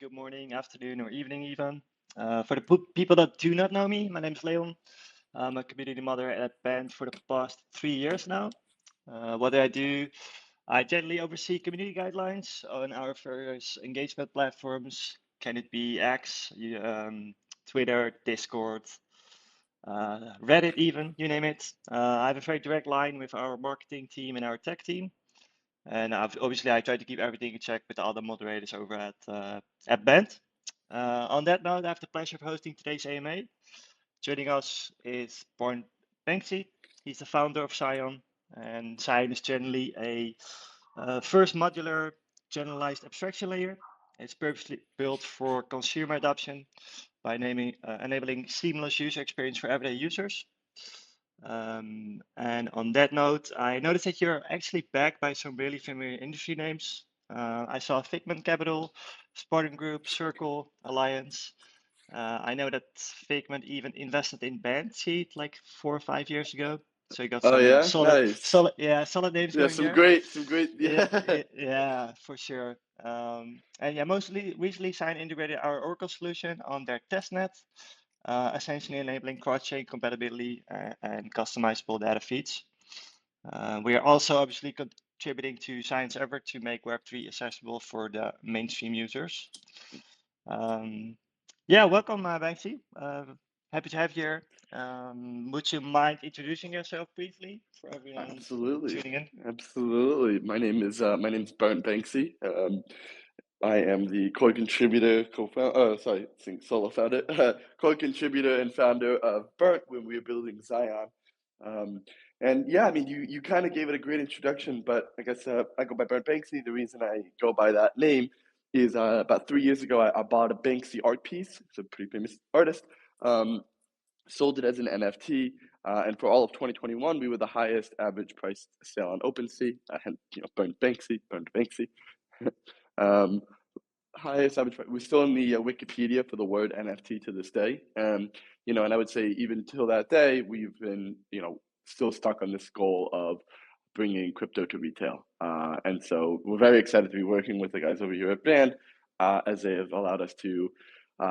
good morning, afternoon, or evening, even. For the people that do not know me, my name is Leon. I'm a community mother at Band for the past 3 years now. What do I do? I generally oversee community guidelines on our various engagement platforms. Can it be X, Twitter, Discord, Reddit, even, you name it. I have a very direct line with our marketing team and our tech team. And obviously, I try to keep everything in check with the other moderators over at Bent. On that note, I have the pleasure of hosting today's AMA. Joining us is Burnt Banksy. He's the founder of XION, and XION is generally a first modular generalized abstraction layer. It's purposely built for consumer adoption by enabling seamless user experience for everyday users. And on that note, I noticed that you're actually backed by some really familiar industry names. I saw Figment Capital, Spartan Group, Circle, Alliance. I know that Figment even invested in Bandseed like 4 or 5 years ago. So you got Oh some yeah, nice. solid names Yeah, going there. some great. Yeah, Yeah. yeah, for sure. And yeah, mostly recently Sign integrated our Oracle solution on their testnet, essentially enabling cross-chain compatibility and customizable data feeds. We are also obviously contributing to Science effort to make Web3 accessible for the mainstream users. Um, yeah, welcome, Banksy. Happy to have you here. Would you mind introducing yourself briefly for everyone Absolutely, tuning in? absolutely. My name's Burnt Banksy. I am the core contributor, solo founder, core contributor and founder of Burnt when we were building Zion. Um, and yeah, I mean, you kind of gave it a great introduction, but I guess I go by Burnt Banksy. The reason I go by that name is about 3 years ago, I bought a Banksy art piece. It's a pretty famous artist. Um, Sold it as an NFT, and for all of 2021, we were the highest average price sale on OpenSea. Hence, Burnt Banksy, Burnt Banksy. um, Highest average price. We're still in the Wikipedia for the word NFT to this day. And I would say even till that day, we've been, still stuck on this goal of bringing crypto to retail. And so we're very excited to be working with the guys over here at Band, as they have allowed us to,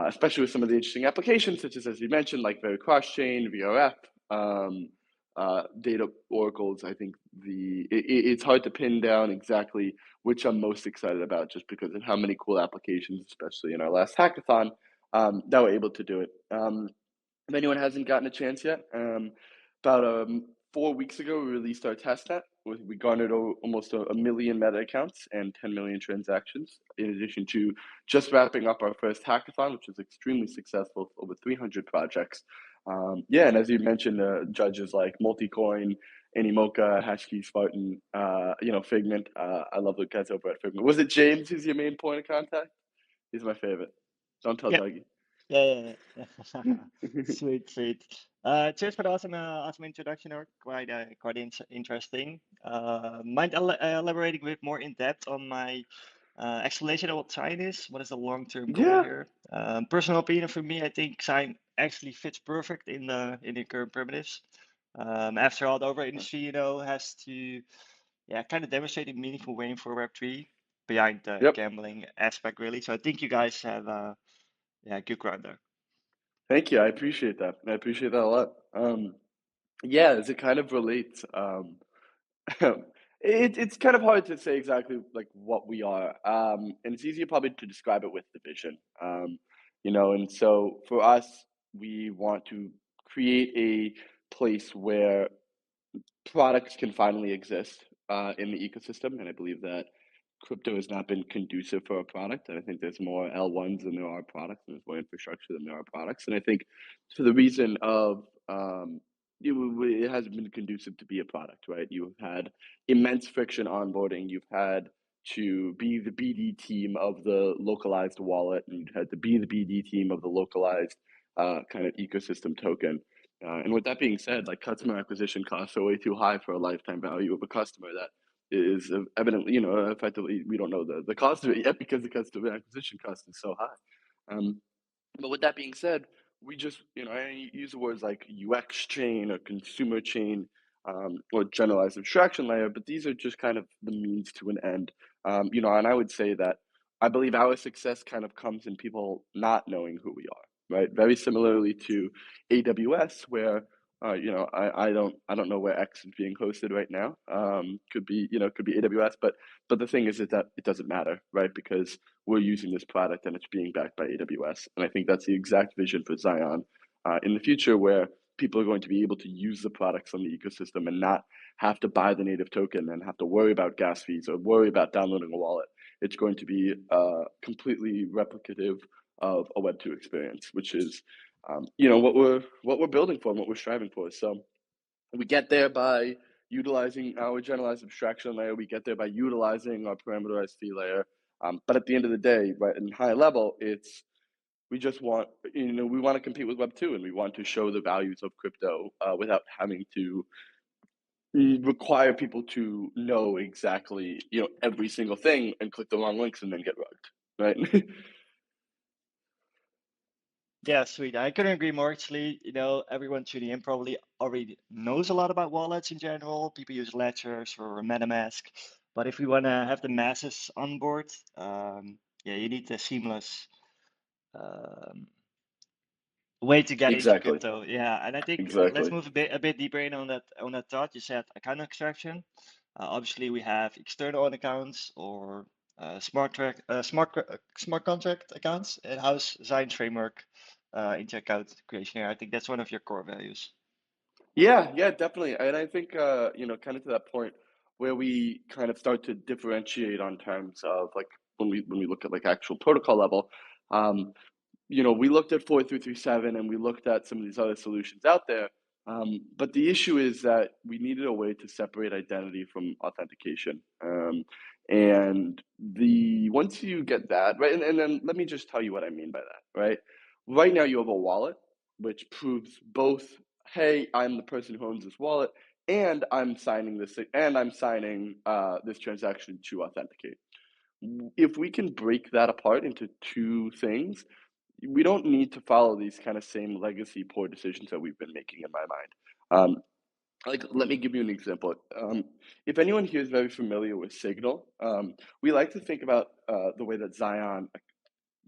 especially with some of the interesting applications, such as you mentioned, like very cross-chain, VRF, data oracles. I think it's hard to pin down exactly which I'm most excited about, just because of how many cool applications, especially in our last hackathon, that we're able to do it. If anyone hasn't gotten a chance yet, about 4 weeks ago, we released our testnet. We garnered almost a million meta accounts and 10 million transactions, in addition to just wrapping up our first hackathon, which was extremely successful, over 300 projects. Yeah, and as you mentioned, judges like Multicoin, Animoca, Hashkey, Spartan, Figment. I love the guys over at Figment. Was it James who's your main point of contact? He's my favorite. Don't tell Yeah, Dougie. yeah. Sweet, sweet. Cheers for the awesome introduction, or quite interesting. Mind elaborating a bit more in depth on my explanation of what sign is? What is the long-term goal Yeah, here? Personal opinion for me, I think sign actually fits perfect in the current primitives. After all, the overall industry, has to kind of demonstrate a meaningful way for Web3 behind the yep. gambling aspect, really. So I think you guys have good ground there. Thank you. I appreciate that. I appreciate that a lot. Yeah, as it kind of relates, it's kind of hard to say exactly like what we are, and it's easier probably to describe it with the vision. And so for us, we want to create a place where products can finally exist in the ecosystem, and I believe that crypto has not been conducive for a product. And I think there's more L1s than there are products, and there's more infrastructure than there are products. And I think for the reason of it hasn't been conducive to be a product, right? You've had immense friction onboarding. You've had to be the BD team of the localized wallet, and you've had to be the BD team of the localized kind of ecosystem token. And with that being said, like customer acquisition costs are way too high for a lifetime value of a customer that is evidently, effectively, we don't know the cost of it yet because the customer acquisition cost is so high. But with that being said, we just, I use the words like UX chain or consumer chain, or generalized abstraction layer, but these are just kind of the means to an end. And I would say that I believe our success kind of comes in people not knowing who we are, right? Very similarly to AWS, where I don't know where X is being hosted right now. Could be AWS, but the thing is that it doesn't matter, right? Because we're using this product and it's being backed by AWS, and I think that's the exact vision for XION in the future, where people are going to be able to use the products on the ecosystem and not have to buy the native token and have to worry about gas fees or worry about downloading a wallet. It's going to be completely replicative of a Web2 experience, which is what we're building for and what we're striving for. So we get there by utilizing our generalized abstraction layer. We get there by utilizing our parameterized fee layer. But at the end of the day, right, in high level, we just want, we want to compete with Web2, and we want to show the values of crypto without having to require people to know exactly, every single thing and click the wrong links and then get rugged, right? Yeah, sweet. I couldn't agree more. Actually, everyone tuning in probably already knows a lot about wallets in general. People use ledgers or MetaMask, but if we want to have the masses on board, yeah, you need a seamless um, way to get into Exactly. crypto. Yeah, and I think let's Exactly. move a bit deeper in on that thought. You said account extraction. Obviously, we have external accounts or smart contract accounts. And how's Zion's framework into account creation here? I think that's one of your core values. Yeah, yeah, definitely. And I think kind of to that point where we kind of start to differentiate on terms of like when we look at like actual protocol level. Um, we looked at 4337 and we looked at some of these other solutions out there. But the issue is that we needed a way to separate identity from authentication. And once you get that, right, and then let me just tell you what I mean by that, right? Right now you have a wallet which proves both, hey, I'm the person who owns this wallet, and I'm signing this transaction to authenticate. If we can break that apart into two things, we don't need to follow these kind of same legacy poor decisions that we've been making in my mind. Let me give you an example. If anyone here is very familiar with Signal, we like to think about the way that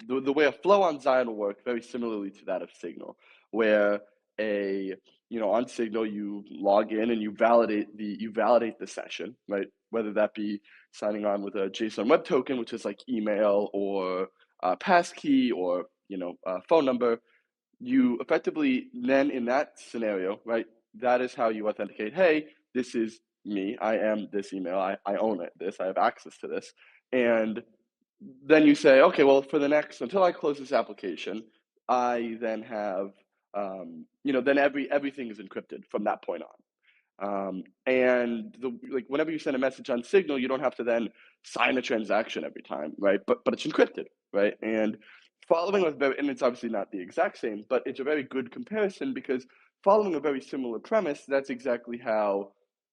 the way a flow on Zion will work very similarly to that of Signal, where on Signal you log in and you validate the session, right? Whether that be signing on with a JSON Web Token, which is like email or passkey or phone number. You effectively then in that scenario, right? That is how you authenticate. Hey, this is me. I am this email. I own it. I have access to this, and then you say, okay, well, for the next until I close this application, I then have, then everything is encrypted from that point on. And whenever you send a message on Signal, you don't have to then sign a transaction every time, right? But it's encrypted, right? And and it's obviously not the exact same, but it's a very good comparison because following a very similar premise, that's exactly how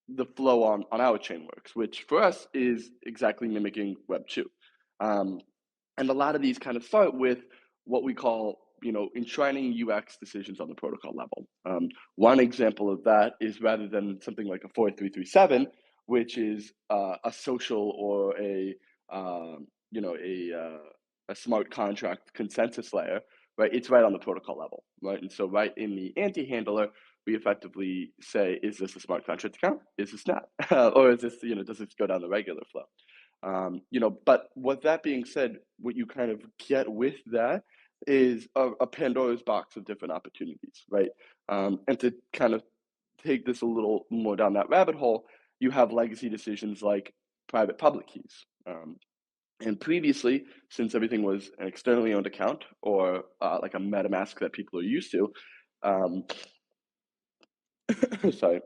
the flow on our chain works, which for us is exactly mimicking Web2. Um, and a lot of these kind of start with what we call, enshrining UX decisions on the protocol level. One example of that is rather than something like a 4337, which is a social or a smart contract consensus layer, right? It's right on the protocol level, right? And so right in the anti-handler, we effectively say, is this a smart contract account? Is this not? Or is this, does this go down the regular flow? But with that being said, what you kind of get with that is a Pandora's box of different opportunities, right? And to kind of take this a little more down that rabbit hole, you have legacy decisions like private public keys. And previously, since everything was an externally owned account or like a MetaMask that people are used to, um, sorry,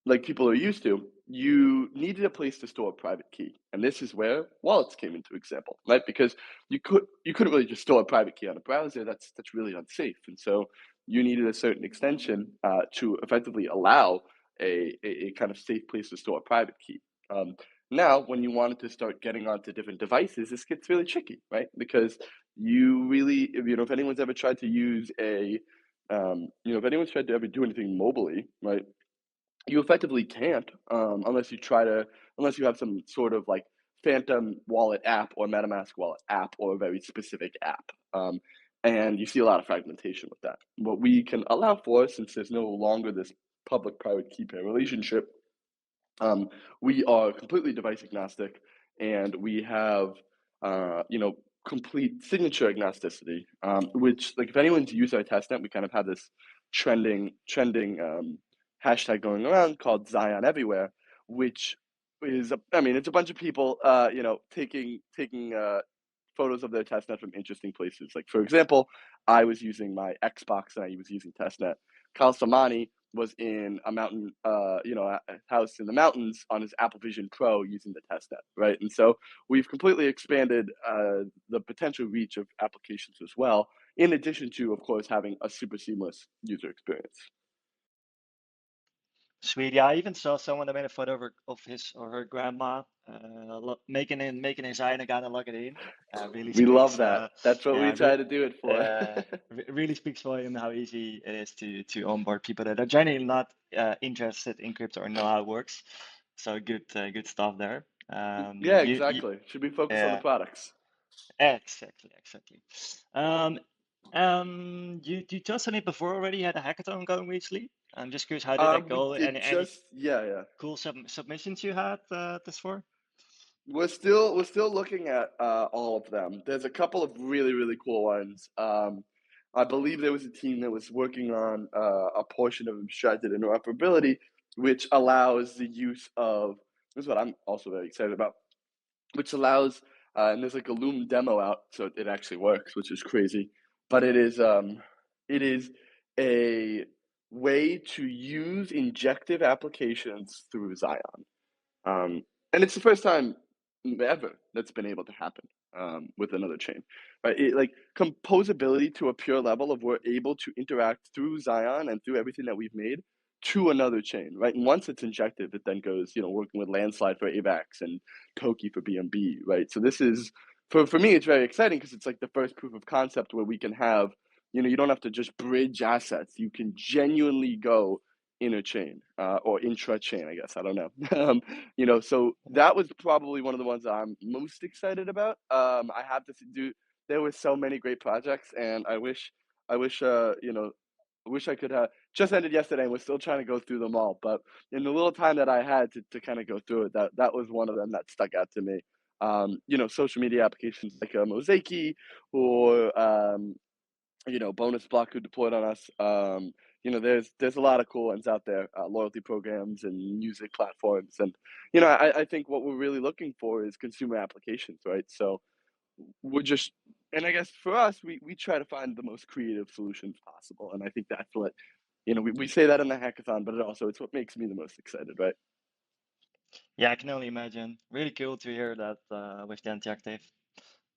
like people are used to, you needed a place to store a private key, and this is where wallets came into example, right? Because you couldn't really just store a private key on a browser. That's really unsafe, and so you needed a certain extension to effectively allow a kind of safe place to store a private key. Now, when you wanted to start getting onto different devices, this gets really tricky, right? Because you really, if anyone's ever tried to use if anyone's tried to ever do anything mobily, right? You effectively can't unless you have some sort of like Phantom wallet app or MetaMask wallet app or a very specific app. And you see a lot of fragmentation with that. What we can allow for, since there's no longer this public-private key pair relationship, we are completely device agnostic, and we have, complete signature agnosticity, which, like, if anyone's used our testnet, we kind of have this trending hashtag going around called Zion Everywhere, which is, it's a bunch of people, taking photos of their testnet from interesting places. Like, for example, I was using my Xbox and I was using testnet. Kyle Samani was in a mountain, a house in the mountains on his Apple Vision Pro using the testnet, right? And so we've completely expanded the potential reach of applications as well, in addition to, of course, having a super seamless user experience. Sweet. Yeah, I even saw someone that made a photo of his or her grandma making his Zion account and logging in. Really We love speaks. that. That's what we Yeah, re try to do it for. really speaks for him how easy it is to onboard people that are generally not interested in crypto or know how it works. So good stuff there. Yeah, You exactly. Should be focused on the yeah, products. exactly. Um, you touched on it before already. You had a hackathon going recently. I'm just curious, how did that We go? did And any just, yeah. cool submissions you had this for? We're still looking at all of them. There's a couple of really cool ones. I believe there was a team that was working on a portion of abstracted interoperability, which allows the use of. This is what I'm also very excited about, which allows, and there's like a Loom demo out, so it actually works, which is crazy. But it is a way to use injective applications through Zion. And it's the first time ever that's been able to happen with another chain, right? Like composability to a pure level of we're able to interact through Zion and through everything that we've made to another chain, right? And once it's injective, it then goes, working with Landslide for AVAX and Toki for BNB, right? So this is, for me, it's very exciting because it's like the first proof of concept where we can have, you don't have to just bridge assets. You can genuinely go interchain or intra-chain, I guess. I don't know. So that was probably one of the ones that I'm most excited about. I have to do. There were so many great projects, and I wish, I wish I could have just ended yesterday, and we're still trying to go through them all. But in the little time that I had to kind of go through it, that was one of them that stuck out to me. Social media applications like Mosaic or Bonus Block who deployed on us. There's a lot of cool ones out there, loyalty programs and music platforms, and I think what we're really looking for is consumer applications, right? So we're just, and I guess for us, we try to find the most creative solutions possible, and I think that's what we say that in the hackathon, but it's what makes me the most excited, right? Yeah, I can only imagine. Really cool to hear that with the interactive.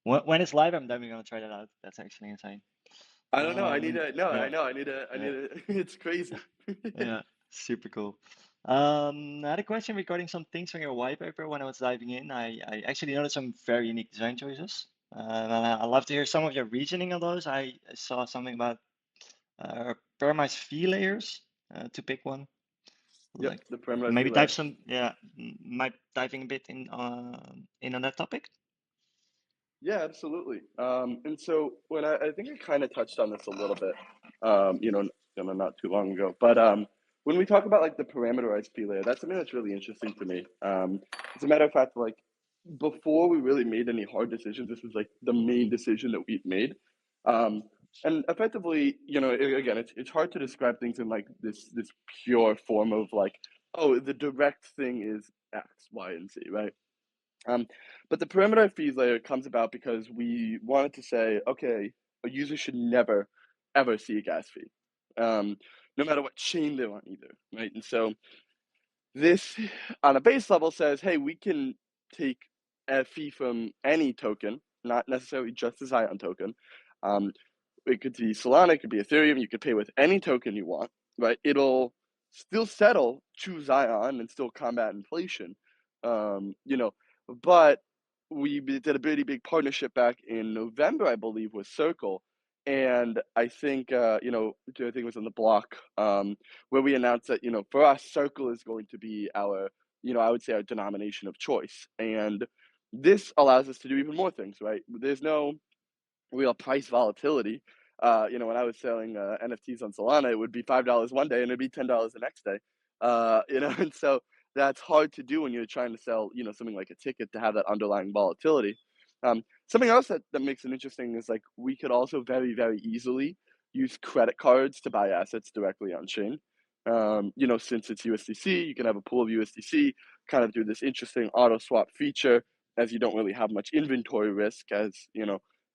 When it's live, I'm definitely gonna try that out. That's actually insane. I don't know. I need Um, to. No, I yeah, know. I need to. It's crazy. yeah, super cool. I had a question regarding some things on your white paper when I was diving in. I actually noticed some very unique design choices. And I'd love to hear some of your reasoning on those. I saw something about permise fee layers to pick one. Yep, Like the perimeter fee maybe layer. might diving a bit in on that topic. Yeah, absolutely. And so when I think I kind of touched on this a little bit, not too long ago. But when we talk about like the parameterized fee layer, that's something that's really interesting to me. As a matter of fact, like before we really made any hard decisions, this was like the main decision that we've made. Um, and effectively, again, it's hard to describe things in like this pure form of like, oh, the direct thing is X, Y, and Z, right? Um, but the perimeter fees layer comes about because we wanted to say, okay, a user should never, ever see a gas fee, no matter what chain they're on either, right? And so this, on a base level, says, hey, we can take a fee from any token, not necessarily just the Zion token. Um, it could be Solana, it could be Ethereum. You could pay with any token you want, right? It'll still settle to Zion and still combat inflation, um, you know. But we did a pretty big partnership back in November, I believe, with Circle, and I think I think it was on the block where we announced that for us, Circle is going to be our I would say our denomination of choice, and this allows us to do even more things, right? There's no real price volatility. When I was selling NFTs on Solana, it would be $5 one day and it'd be $10 the next day. And so that's hard to do when you're trying to sell, something like a ticket to have that underlying volatility. Something else that makes it interesting is like we could also very, very easily use credit cards to buy assets directly on chain. Since it's USDC, you can have a pool of USDC, kind of do this interesting auto swap feature as you don't really have much inventory risk as,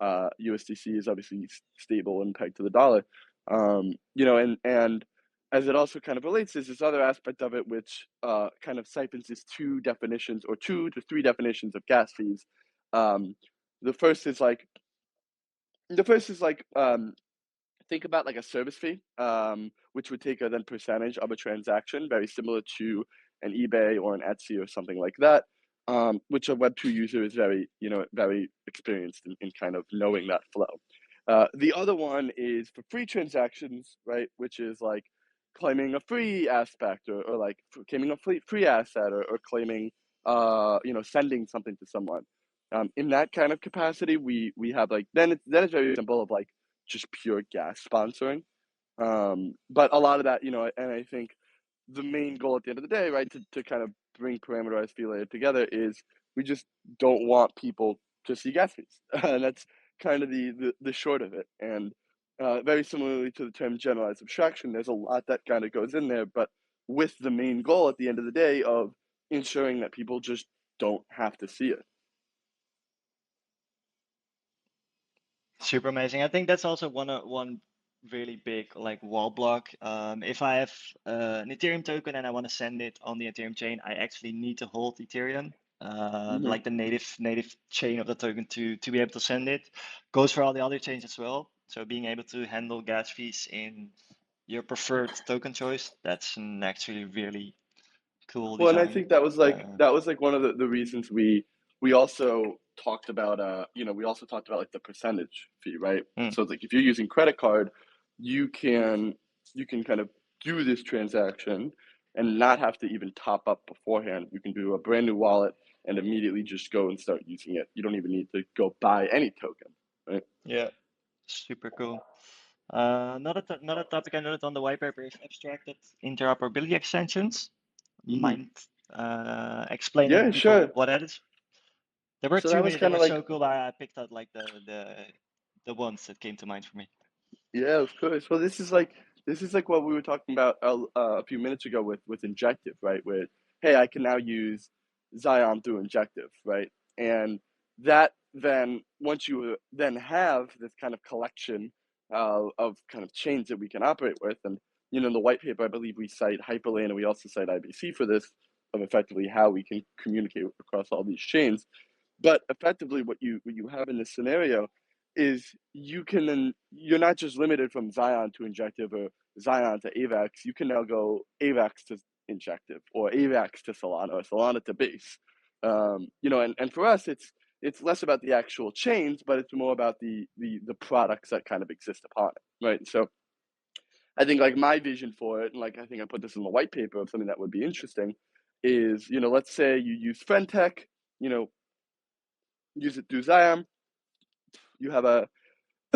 USDC is obviously stable and pegged to the dollar. And as it also kind of relates, there's this other aspect of it which kind of siphons these two definitions or 2 to 3 definitions of gas fees. Um, the first is like think about like a service fee, which would take a then percentage of a transaction, very similar to an eBay or an Etsy or something like that, which a Web2 user is very experienced in kind of knowing that flow. The other one is for free transactions, right, which is like claiming a free aspect or like claiming a free asset or claiming, sending something to someone. In that kind of capacity, we have like then it's very simple of like just pure gas sponsoring. But a lot of that, and I think the main goal at the end of the day, right, to kind of bring parameterized fee layer together is we just don't want people to see gas fees. And that's kind of the short of it. And very similarly to the term generalized abstraction, there's a lot that kind of goes in there, but with the main goal at the end of the day of ensuring that people just don't have to see it. Super amazing. I think that's also one really big like wall block. If I have an Ethereum token and I want to send it on the Ethereum chain, I actually need to hold Ethereum, Mm-hmm. like the native chain of the token to be able to send it. Goes for all the other chains as well. So being able to handle gas fees in your preferred token choice, that's an actually really cool Well, and I design. think that was like one of the reasons we also talked about like the percentage fee, right? Mm, So it's like if you're using credit card, you can you can kind of do this transaction and not have to even top up beforehand. You can do a brand new wallet and immediately just go and start using it. You don't even need to go buy any token, right? yeah, super cool. Another topic I noted on the white paper is abstracted interoperability extensions. Hmm. Mind explaining Yeah, people sure. what that is? There were So that too was many that kind were of like so cool. I picked out like the ones that came to mind for me. Yeah, of course. Well, this is like what we were talking about a few minutes ago with injective, right? Where hey, I can now use Zion through injective, right? And that then once you then have this kind of collection of kind of chains that we can operate with, and in the white paper, I believe we cite Hyperlane and we also cite IBC for this of effectively how we can communicate across all these chains. But effectively, what you have in this scenario is you're not just limited from Zion to injective or Zion to AVAX. You can now go AVAX to injective or AVAX to Solana or Solana to base. And for us, it's less about the actual chains, but it's more about the products that kind of exist upon it, right? So I think like my vision for it, and like I think I put this in the white paper of something that would be interesting, is let's say you use Fentech, you know, use it through Zion. You have a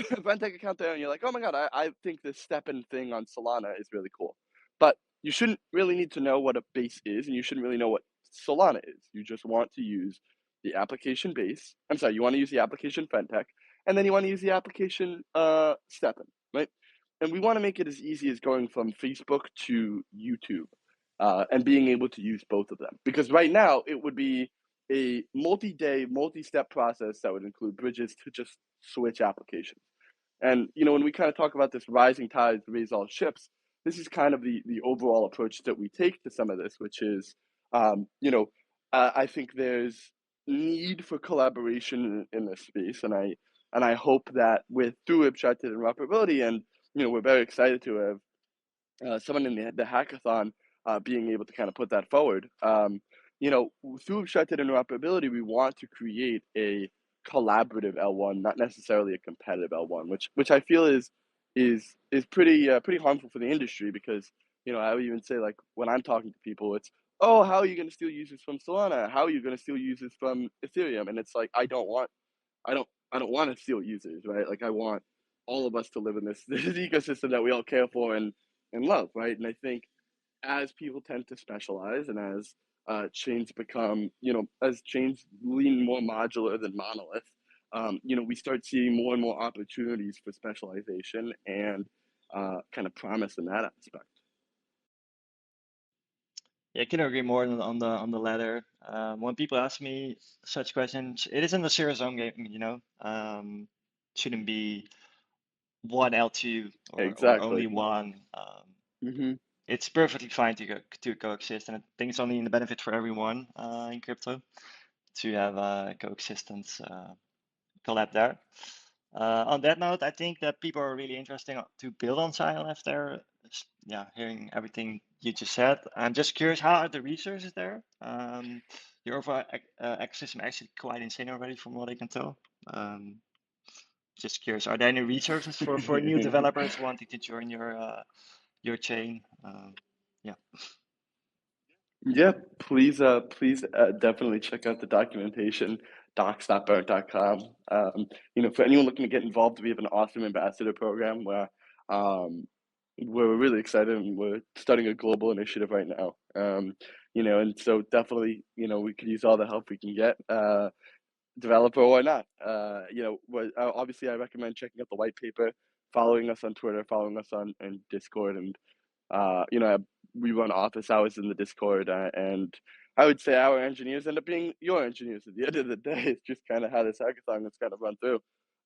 Fentech account there, and you're like, oh my god, I think this stepping thing on Solana is really cool. But you shouldn't really need to know what a base is, and you shouldn't really know what Solana is. You just want to use the application base. I'm sorry, you want to use the application Fentech, and then you want to use the application stepping, right? And we want to make it as easy as going from Facebook to YouTube, and being able to use both of them. Because right now it would be a multi-day, multi-step process that would include bridges to just switch applications. And when we kind of talk about this rising tides raise all ships, this is kind of the overall approach that we take to some of this, which is, I think there's need for collaboration in this space, and I hope that with through abstracted interoperability, and we're very excited to have someone in the hackathon being able to kind of put that forward. You know, through abstracted interoperability, we want to create a collaborative L1, not necessarily a competitive L1, which I feel is pretty harmful for the industry because I would even say like when I'm talking to people, it's oh, how are you going to steal users from Solana? How are you going to steal users from Ethereum? And it's like, I don't want to steal users, right? Like I want all of us to live in this this ecosystem that we all care for and love, right? And I think as people tend to specialize and as chains become, as chains lean more modular than monolith, we start seeing more and more opportunities for specialization and kind of promise in that aspect. Yeah, I can agree more on the latter. When people ask me such questions, it isn't a zero sum game, you know. Shouldn't be one L2 or only Exactly. one. Hmm. It's perfectly fine to coexist, and I think it's only in the benefit for everyone in crypto to have coexistence collab there. On that note, I think that people are really interesting to build on Zion after hearing everything you just said. I'm just curious, how are the resources there? Your overall ecosystem actually quite insane already, from what I can tell. Um, just curious, are there any resources for new developers wanting to join your chain? Yeah. Yeah, please definitely check out the documentation, docs.burnt.com. For anyone looking to get involved, we have an awesome ambassador program um, where we're really excited and we're starting a global initiative right now. And so definitely, we could use all the help we can get. Developer or not. Obviously, I recommend checking out the white paper, following us on Twitter, following us on Discord, and we run office hours in the Discord, and I would say our engineers end up being your engineers at the end of the day. It's just kind of how this hackathon is kind of run through.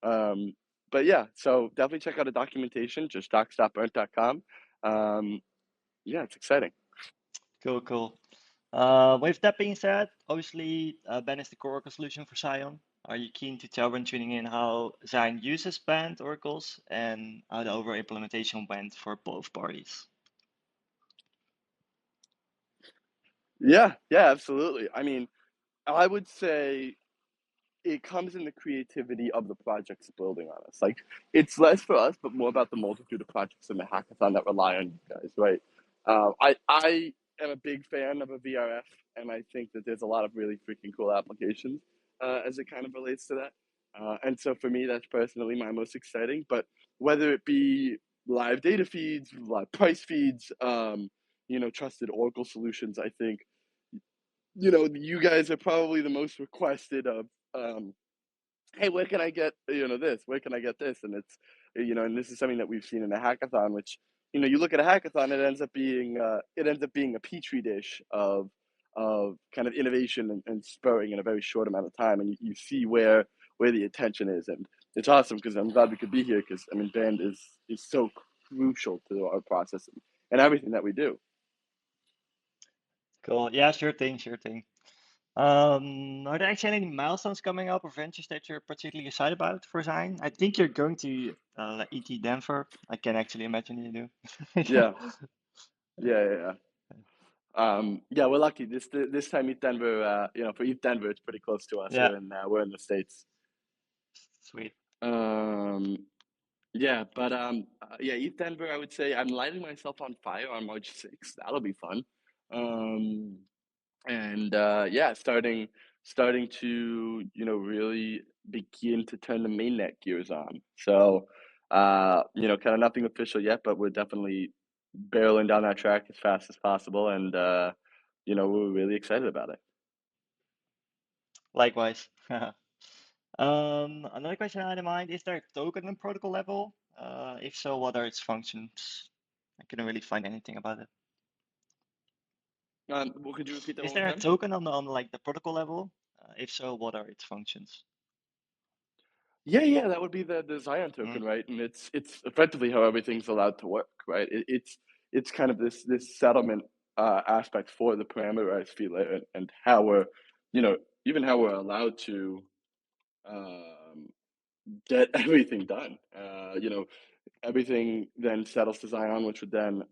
Um, but yeah, so definitely check out the documentation, just docs.burnt.com. Yeah, it's exciting. Cool, cool. With that being said, obviously, Ben is the core Oracle solution for Zion. Are you keen to tell when tuning in how Zion uses banned oracles and how the overall implementation went for both parties? Yeah, yeah, absolutely. I mean, I would say it comes in the creativity of the projects building on us. Like it's less for us, but more about the multitude of projects in the hackathon that rely on you guys, right? I am a big fan of a VRF, and I think that there's a lot of really freaking cool applications as it kind of relates to that. And so for me, that's personally my most exciting. But whether it be live data feeds, live price feeds, trusted Oracle solutions, I think you guys are probably the most requested of hey, where can I get this? Where can I get this? And it's and this is something that we've seen in a hackathon, which you look at a hackathon, it ends up being a petri dish of kind of innovation and spurring in a very short amount of time, and you see where the attention is, and it's awesome because I'm glad we could be here because I mean band is so crucial to our process and everything that we do. Cool. Yeah, sure thing, sure thing. Are there actually any milestones coming up or ventures that you're particularly excited about for Zion? I think you're going to ET Denver. I can actually imagine you do. Yeah, yeah. Yeah, we're lucky. This time ETH Denver, for ETH Denver, it's pretty close to us. Yeah, We're in the States. sweet. Um, yeah, but yeah, ETH Denver. I would say I'm lighting myself on fire on March 6th. That'll be fun. Um, and yeah, starting to really begin to turn the mainnet gears on. So kind of nothing official yet, but we're definitely barreling down that track as fast as possible, and we're really excited about it. Likewise. Another question I had in mind, is there a token on protocol level? If so, what are its functions? I couldn't really find anything about it. Well, could you repeat that Is one more there a time? token on like the protocol level? If so, what are its functions? Yeah, that would be the Zion Mm, token, right? And it's effectively how everything's allowed to work, right? It's kind of this settlement aspect for the parameterized fee layer and how we're, even how we're allowed to um, get everything done. Everything then settles to Zion, which would then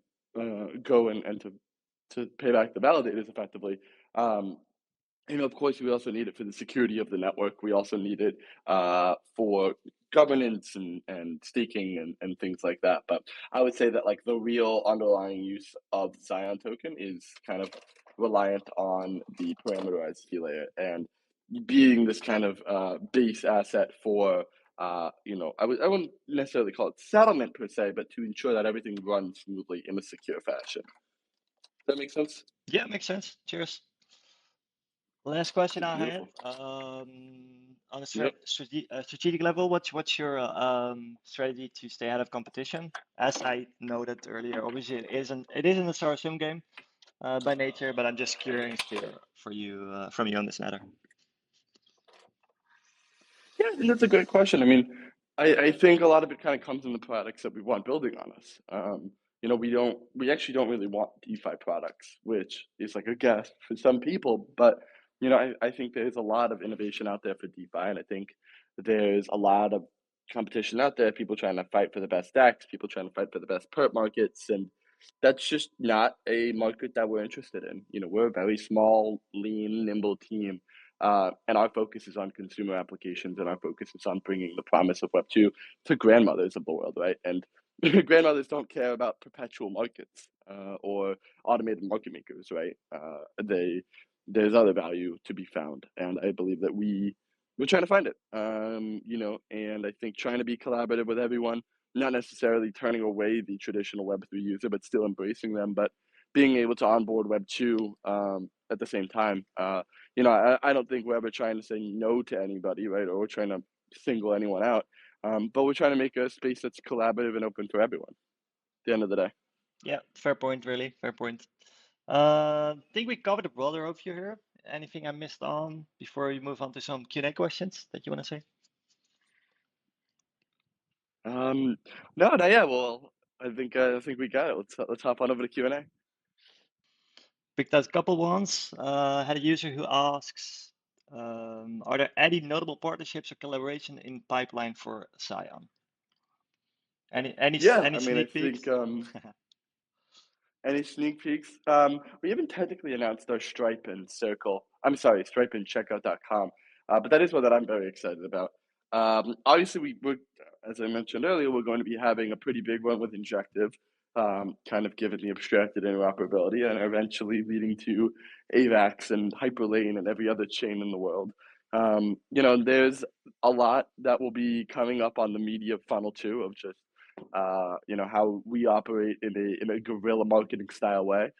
go and to pay back the validators effectively. Um, of course, we also need it for the security of the network. We also need it for governance and staking and things like that. But I would say that like the real underlying use of the XION token is kind of reliant on the parameterized fee layer and being this kind of base asset for I wouldn't necessarily call it settlement per se, but to ensure that everything runs smoothly in a secure fashion. Does that make sense? Yeah, makes sense. Cheers. Last question I have. Beautiful. On a Yep. strategic level, what's your strategy to stay ahead of competition? As I noted earlier, obviously it isn't a zero sum game by nature, but I'm just curious for you from you on this matter. Yeah, I think that's a great question. I mean, I think a lot of it kind of comes in the products that we want building on us. We actually don't really want DeFi products, which is like a guess for some people, but I think there's a lot of innovation out there for DeFi, and I think there's a lot of competition out there, people trying to fight for the best DEX, people trying to fight for the best perp markets, and that's just not a market that we're interested in. We're a very small, lean, nimble team and our focus is on consumer applications, and our focus is on bringing the promise of Web2 to grandmothers of the world, right? And grandmothers don't care about perpetual markets or automated market makers, right? There's other value to be found, and I believe that we're trying to find it. And I think trying to be collaborative with everyone, not necessarily turning away the traditional Web3 user, but still embracing them, but being able to onboard Web2 at the same time. I don't think we're ever trying to say no to anybody, right? Or we're trying to single anyone out. But we're trying to make a space that's collaborative and open for everyone at the end of the day. Yeah, fair point, really. Fair point. Think we covered a broader overview here. Anything I missed on before we move on to some Q&A questions that you want to say? No, not yet. Well, I think we got it. Let's hop on over to Q&A. Picked out a couple ones. Had a user who asks, are there any notable partnerships or collaboration in pipeline for XION? Any Yeah, I mean, I sneak peeks? think any sneak peeks? We haven't technically announced our Stripe and Circle. I'm sorry, Stripe and Checkout.com. But that is one that I'm very excited about. Obviously, we're, as I mentioned earlier, we're going to be having a pretty big one with Injective, kind of given the abstracted interoperability and eventually leading to AVAX and Hyperlane and every other chain in the world. There's a lot that will be coming up on the media funnel too of just how we operate in a guerrilla marketing style way.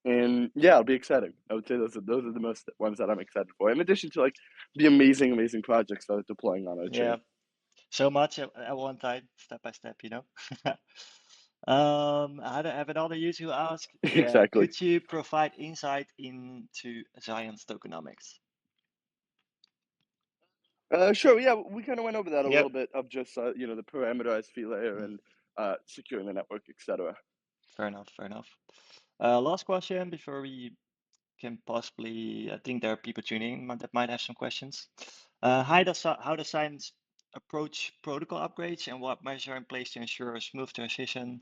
And yeah, it'll be exciting. I would say those are the most ones that I'm excited for. In addition to like the amazing projects that are deploying on our Yeah, chain. so much at one time, step by step, I have another user who asked, Exactly. could you provide insight into XION's tokenomics? Sure. Yeah, we kind of went over that a Yep, little bit of just the parameterized fee layer and securing the network, etc. fair enough, fair enough. Last question before we can possibly, I think there are people tuning in that might have some questions. How does science approach protocol upgrades and what measures are in place to ensure a smooth transition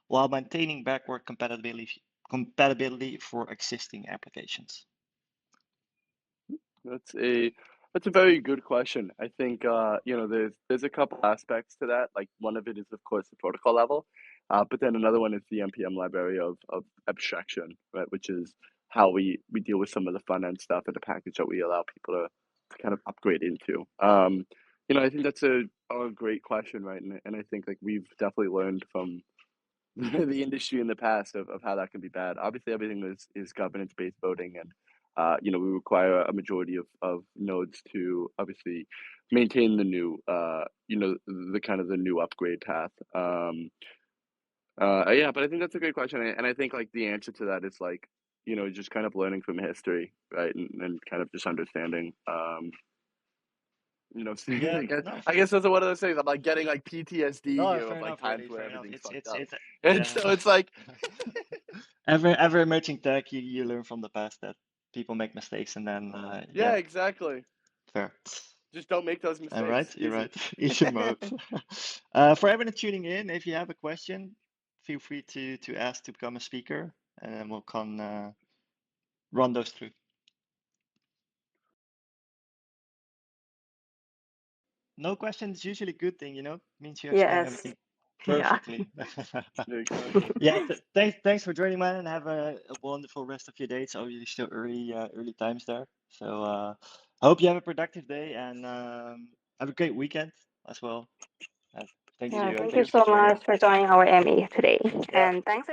while maintaining backward compatibility for existing applications? That's a very good question. I think there's a couple aspects to that. Like one of it is of course the protocol level, but then another one is the npm library of abstraction, right? Which is how we deal with some of the front end stuff in the package that we allow people to kind of upgrade into. I think that's a great question, right? And I think like we've definitely learned from the industry in the past of how that can be bad. Obviously, everything is governance based voting, and we require a majority of nodes to obviously maintain the new, the kind of the new upgrade path. Yeah, but I think that's a great question, and I think like the answer to that is like just kind of learning from history, right, and kind of just understanding. Yeah, I guess, no, I guess that's one of those things. I'm like getting like PTSD no, here fair of like enough, times really, where fair enough. everything's It's fucked it's up, it's and yeah. so it's like. Ever emerging tech, you learn from the past that people make mistakes, and then Yeah, yeah, exactly. fair. Just don't make those All mistakes. right, you're Easy. right. Easy mode. For everyone tuning in, if you have a question, feel free to ask to become a speaker, and then we'll run those through. no question is usually a good thing, you know? Means you explain Yes. everything Yeah. perfectly. Exactly. Yeah, thanks for joining, man, and have a wonderful rest of your day. It's obviously still early times there. So I hope you have a productive day and have a great weekend as well. Uh, thanks to Yeah, you, and thank you thanks for so joining. much for joining our ME today. Yeah. And thanks